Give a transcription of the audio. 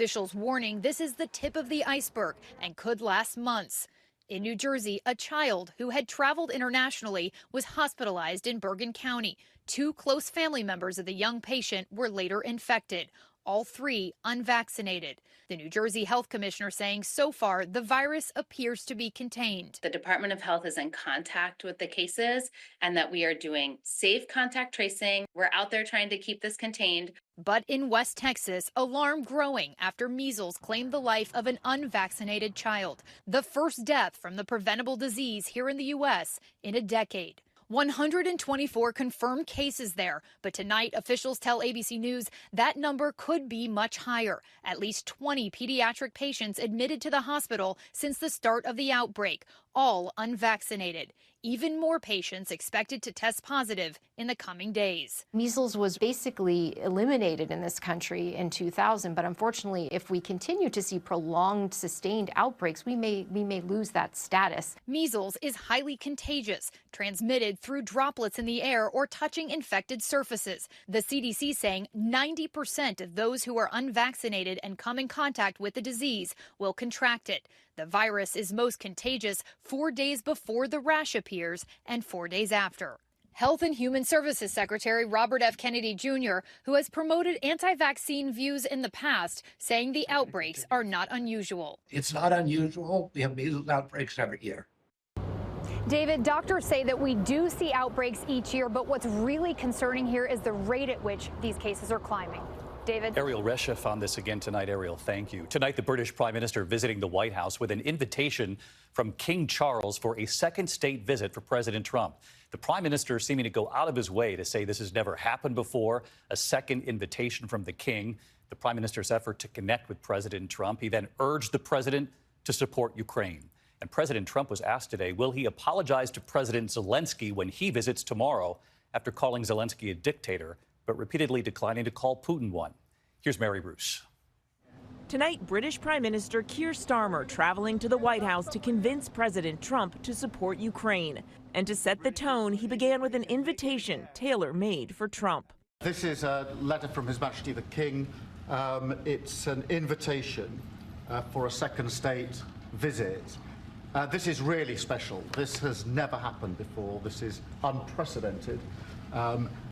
Officials warning this is the tip of the iceberg and could last months. In New Jersey, a child who had traveled internationally was hospitalized in Bergen County. 2 close family members of the young patient were later infected, all 3 unvaccinated. The New Jersey Health Commissioner saying so far the virus appears to be contained. The Department of Health is in contact with the cases and that we are doing safe contact tracing. We're out there trying to keep this contained. But in West Texas, alarm growing after measles claimed the life of an unvaccinated child, the first death from the preventable disease here in the U.S. in a decade. 124 confirmed cases there, but tonight officials tell ABC News that number could be much higher. At least 20 pediatric patients admitted to the hospital since the start of the outbreak, all unvaccinated. Even more patients expected to test positive in the coming days. Measles was basically eliminated in this country in 2000, but unfortunately, if we continue to see prolonged, sustained outbreaks, we may lose that status. Measles is highly contagious, transmitted through droplets in the air or touching infected surfaces. The CDC saying 90% of those who are unvaccinated and come in contact with the disease will contract it. The virus is most contagious 4 days before the rash appears and 4 days after. Health and Human Services Secretary Robert F. Kennedy Jr., who has promoted anti-vaccine views in the past, saying the outbreaks are not unusual. It's not unusual. We have measles outbreaks every year. David, doctors say that we do see outbreaks each year, but what's really concerning here is the rate at which these cases are climbing. David? Ariel Resha found this again tonight. Ariel, thank you. Tonight, the British Prime Minister visiting the White House with an invitation from King Charles for a second state visit for President Trump. The Prime Minister seeming to go out of his way to say this has never happened before, a second invitation from the King. The Prime Minister's effort to connect with President Trump. He then urged the president to support Ukraine. And President Trump was asked today, will he apologize to President Zelensky when he visits tomorrow after calling Zelensky a dictator, but repeatedly declining to call Putin one. Here's Mary Bruce. Tonight, British Prime Minister Keir Starmer traveling to the White House to convince President Trump to support Ukraine. And to set the tone, he began with an invitation tailor-made for Trump. This is a letter from His Majesty the King. It's an invitation for a second state visit. This is really special. This has never happened before. This is unprecedented.